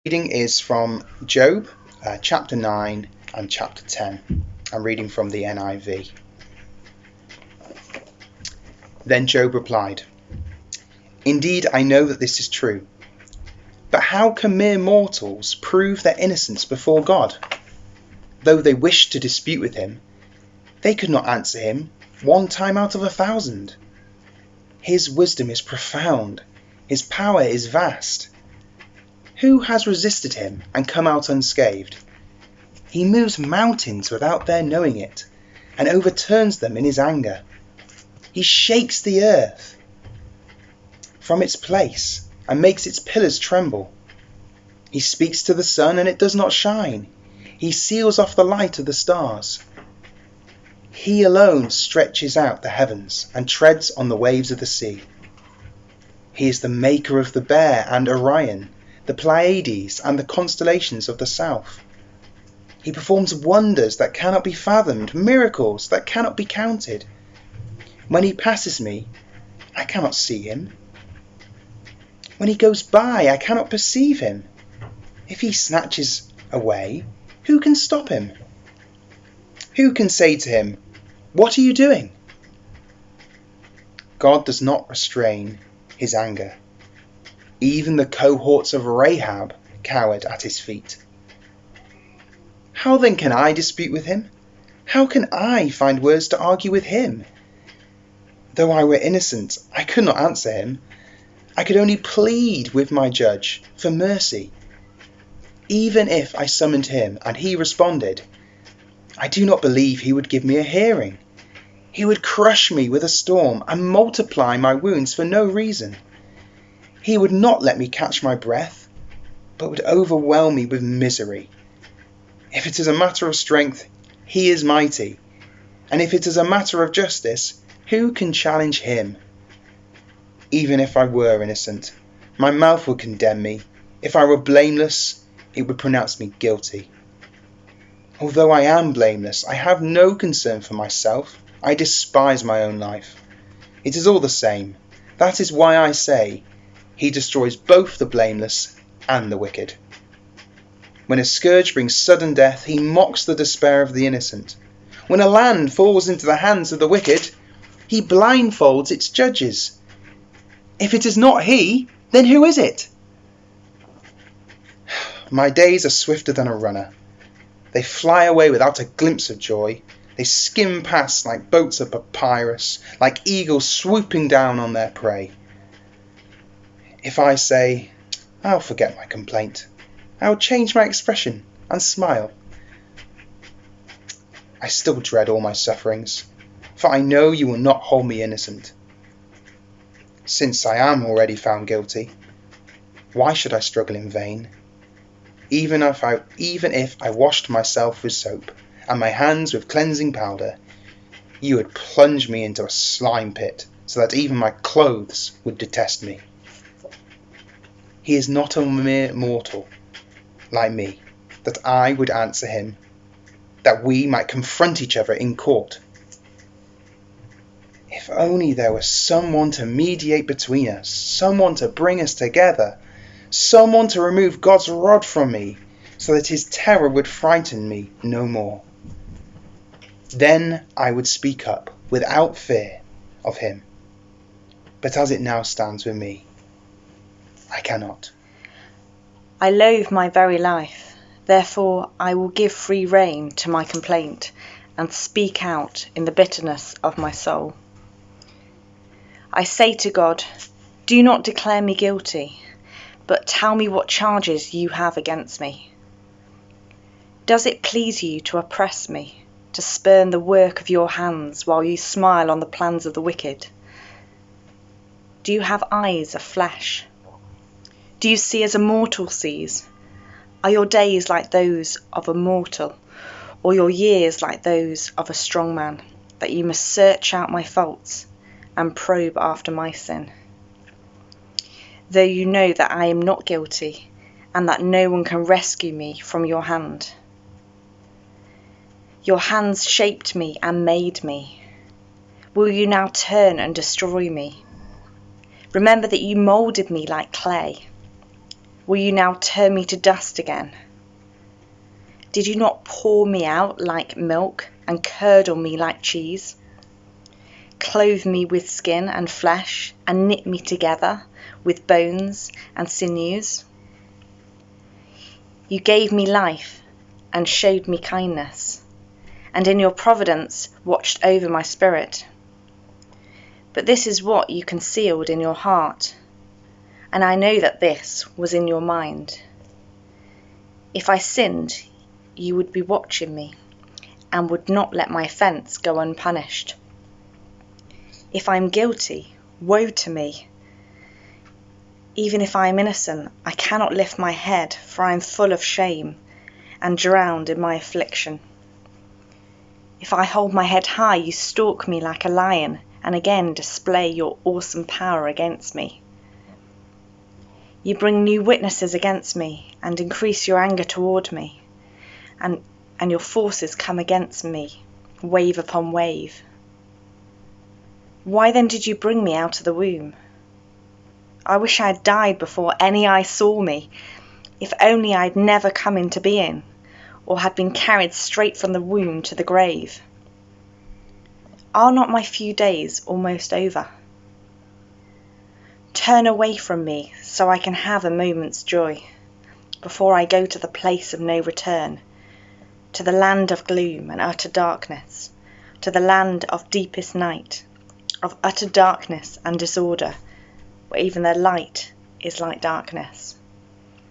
Reading is from Job, chapter 9 and chapter 10. I'm reading from the NIV. Then Job replied, "Indeed, I know that this is true. But how can mere mortals prove their innocence before God? Though they wished to dispute with him, they could not answer him 1 time out of 1,000. His wisdom is profound, his power is vast. Who has resisted him and come out unscathed? He moves mountains without their knowing it, and overturns them in his anger. He shakes the earth from its place and makes its pillars tremble. He speaks to the sun and it does not shine. He seals off the light of the stars. He alone stretches out the heavens and treads on the waves of the sea. He is the maker of the Bear and Orion, the Pleiades and the constellations of the south. He performs wonders that cannot be fathomed, miracles that cannot be counted. When he passes me, I cannot see him. When he goes by, I cannot perceive him. If he snatches away, who can stop him? Who can say to him, 'What are you doing?' God does not restrain his anger. Even the cohorts of Rahab cowered at his feet. How then can I dispute with him? How can I find words to argue with him? Though I were innocent, I could not answer him. I could only plead with my judge for mercy. Even if I summoned him and he responded, I do not believe he would give me a hearing. He would crush me with a storm and multiply my wounds for no reason. He would not let me catch my breath, but would overwhelm me with misery. If it is a matter of strength, he is mighty, and if it is a matter of justice, who can challenge him? Even if I were innocent, my mouth would condemn me. If I were blameless, it would pronounce me guilty. Although I am blameless, I have no concern for myself. I despise my own life. It is all the same. That is why I say, he destroys both the blameless and the wicked. When a scourge brings sudden death, he mocks the despair of the innocent. When a land falls into the hands of the wicked, he blindfolds its judges. If it is not he, then who is it? My days are swifter than a runner. They fly away without a glimpse of joy. They skim past like boats of papyrus, like eagles swooping down on their prey. If I say, I'll forget my complaint, I'll change my expression and smile. I still dread all my sufferings, for I know you will not hold me innocent. Since I am already found guilty, why should I struggle in vain? Even if I washed myself with soap and my hands with cleansing powder, you would plunge me into a slime pit so that even my clothes would detest me. He is not a mere mortal like me, that I would answer him, that we might confront each other in court. If only there was someone to mediate between us, someone to bring us together, someone to remove God's rod from me, so that his terror would frighten me no more. Then I would speak up without fear of him. But as it now stands with me, I cannot. I loathe my very life, therefore I will give free rein to my complaint and speak out in the bitterness of my soul. I say to God, do not declare me guilty, but tell me what charges you have against me. Does it please you to oppress me, to spurn the work of your hands while you smile on the plans of the wicked? Do you have eyes of flesh? Do you see as a mortal sees? Are your days like those of a mortal, or your years like those of a strong man, that you must search out my faults and probe after my sin? Though you know that I am not guilty, and that no one can rescue me from your hand. Your hands shaped me and made me. Will you now turn and destroy me? Remember that you moulded me like clay. Will you now turn me to dust again? Did you not pour me out like milk and curdle me like cheese? Clothe me with skin and flesh and knit me together with bones and sinews? You gave me life and showed me kindness, and in your providence watched over my spirit. But this is what you concealed in your heart, and I know that this was in your mind. If I sinned, you would be watching me, and would not let my offence go unpunished. If I am guilty, woe to me. Even if I am innocent, I cannot lift my head, for I am full of shame, and drowned in my affliction. If I hold my head high, you stalk me like a lion, and again display your awesome power against me. You bring new witnesses against me, and increase your anger toward me, and your forces come against me, wave upon wave. Why then did you bring me out of the womb? I wish I had died before any eye saw me, if only I had never come into being, or had been carried straight from the womb to the grave. Are not my few days almost over? Turn away from me so I can have a moment's joy, before I go to the place of no return, to the land of gloom and utter darkness, to the land of deepest night, of utter darkness and disorder, where even the light is like darkness.